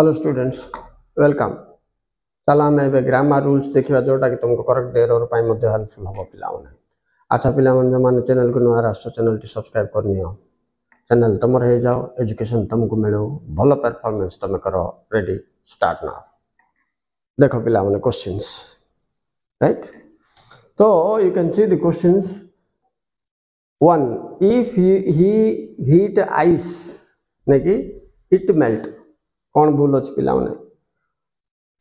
Hello students welcome. चलो आम ए grammar rules देखा जोटा कि तुमको करेक्ट देर हेल्पफुल हम पे। अच्छा पे चैनल को नुआ आस चैनल टी सब्सक्राइब करनी चैनल तुम हो जाओ एजुकेशन तुमको मिलो भल परफॉर्मेंस तुम कर रेडी स्टार्ट ना। देखो पिला माने क्वेश्चंस राइट। तो you can see the questions. One if he heat ice नहीं कि इट मेल्ट कौन भूल अच्छे पिला माने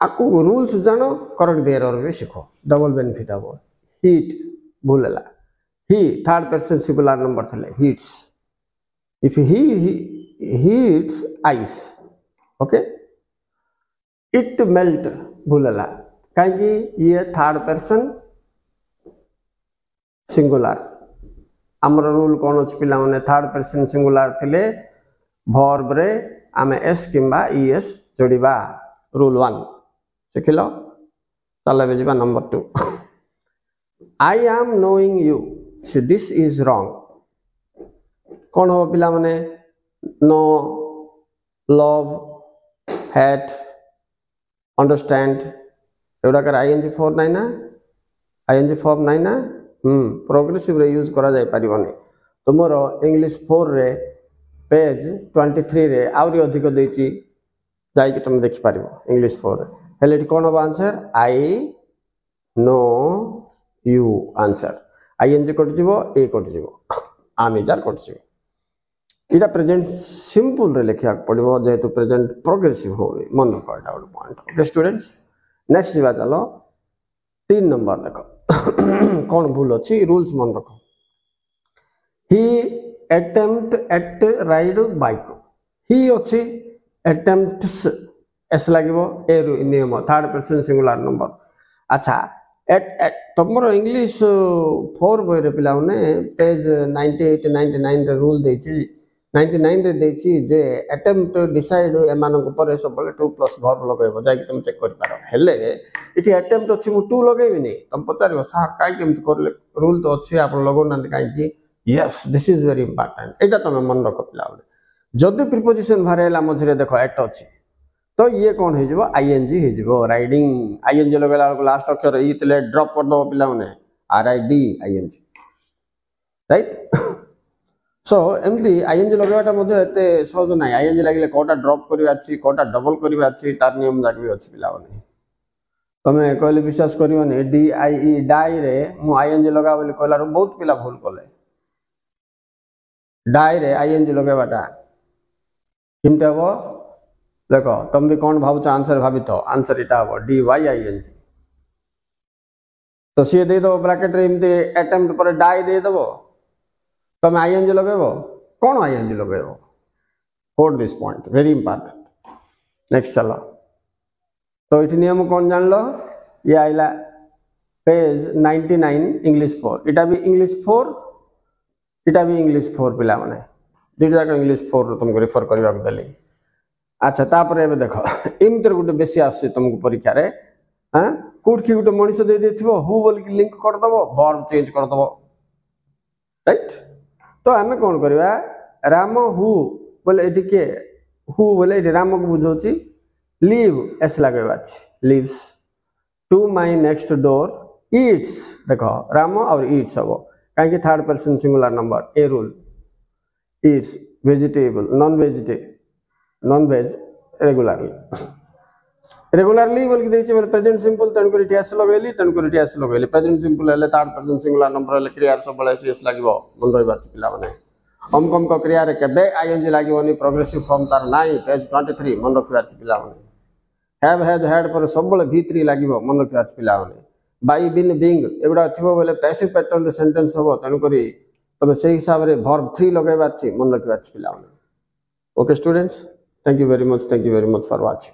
आपको रूल्स जानो करेक्ट देर और भी सीखो डबल बेनिफिट हम। हीट भूल है he third person singular number थे heats if he heats ice okay. It melt भूल है कहीं ये थर्ड पर्सन सिंगुलर आमर रूल कौन अच्छे पिला माने थर्ड पर्सन सिंगुलर थे वर्ब रे आमे एस किंबा ईएस जोड़िबा रूल वन शिखिल। चल ए number two I am knowing you so this is wrong कौन हो पिला माने नो लव हेट अंडरस्टैंड एवढा कर आईएनजी फॉर्म नहीं ना आईएनजी फॉर्म नहीं ना प्रोग्रेसिव रे यूज करा जाय परिबनी। तुमरो इंग्लिश 4 रे पेज 23 रे आउरी अधिक देची जाई कि तुम देखि पारिबो इंग्लिश 4 रे हेले कौन हम answer I know you answer I N G cut जीवो ए कट जीवो आम इजार कट जीवो इटा प्रेजेंट सिंपल रे लिखिया पड़िबो जेहेतु प्रेजेंट प्रोग्रेसिव हो मन रखो एटा ଗୋଟେ पॉइंट। ओके स्टूडेंट्स नेक्स्ट जीवा चलो 3 नंबर देखो कौन भूल अच्छी रूल्स मन रखो। ही अटेम्प्ट एट राइड बाइक ही अच्छी अटेम्प्ट्स एस लगे ए नियम थर्ड पर्सन सिंगुलर नंबर। अच्छा तुम इंग्लिश 4 बही पिला पेज 98 99 रे रूल देछि 99 रे देछि जे अटेम्प्ट डिसाइड एमान पर सब 2 प्लस वर्ब लगेबो जाय कि तुम चेक कर पारो हेले इठी अटेम्प्ट अछि मु 2 लगेबिनी तुम पचारिबो सर काई केमति करले रूल तो अछि आपण लगो ना काई कि yes this is very important एटा तुम मन रखो पिला जदि प्रीपोजिशन भरेला मझरे देखो एट अछि तो ये कौन हो जीवो आईएनजी हो जीवो राइडिंग आईएनजी लगेला लास्ट अक्षर ई तले ड्रॉप कर दो पिला माने आरआईडी आईएनजी राइट। सो एमती आईएनजी लगेवाटा मध्ये एते सहज नाही आईएनजी लागिले कोटा ड्रॉप करिवा अछि कोटा डबल करिवा अछि तार नियम जाक भी अछि पिला माने तमे कहले विश्वास करिवनी डी आई ई डाई रे मु आईएनजी लगा बोली कहला बहुत पिला भूल कले डाई रे आईएनजी लगेवाटा किमते हबो देखो तुम भी कौन भाव आंसर भाभी तो आंसर इटा हम D Y I N G तो सी दे दो ब्रैकेट रे एमती अटेम्प्ट पर डाई दे दबो तुम आईएनजी लगेबो कौन आईएनजी लगेबो कोड this point very important. Next चलो तो इट नियम कौन जान लो ये आइला पेज 99 इंग्लिश 4 इटा भी इंग्लिश 4 इटा भी इंग्लिश 4 पिला माने दुटा जाक इंग्लिश 4 तुमको रेफर करबा देली। अच्छा तापर एबे देखो इमते गोटे बेसी आसे तुमको परीक्षा रे हां कोड की गोटे मनिष दे देथिबो हु बोल की लिंक कर दबो वर्ब चेंज कर दबो राइट। तो हमें कौन करबा राम हु बोले एटी के हु बोले एटी राम को बुझोची लीव एस लगेबा छी leaves to my next door eats देखो राम और ईट्स हबो काहे कि थर्ड पर्सन सिंगुलर नंबर ए rule eats vegetable non veg regularly बोल के देछि बोले प्रेजेंट सिंपल तन कर इतिहास लगेली तन कर इतिहास लगेली प्रेजेंट सिंपल हेले थर्ड पर्सन सिंगुलर नंबर हेले क्रिया सब बळे सीएस लागिवो मन रहि बात पिला माने हम को क्रिया रे केबे आईएनजी लागिवोनी प्रोग्रेसिव फॉर्म तार नाही पेज 23 मन रखि बात पिला माने हैव हैज हैड पर सब बळे v3 लागिवो मन रखि बात पिला माने बाय बीन बीइंग एबडा थिबो बोले पैसिव पैटर्न रे सेंटेंस होबो तन करी तबे सेही हिसाब रे वर्ब 3 लगेबा छी मन रखि बात पिला माने। Okay students thank you very much for watching।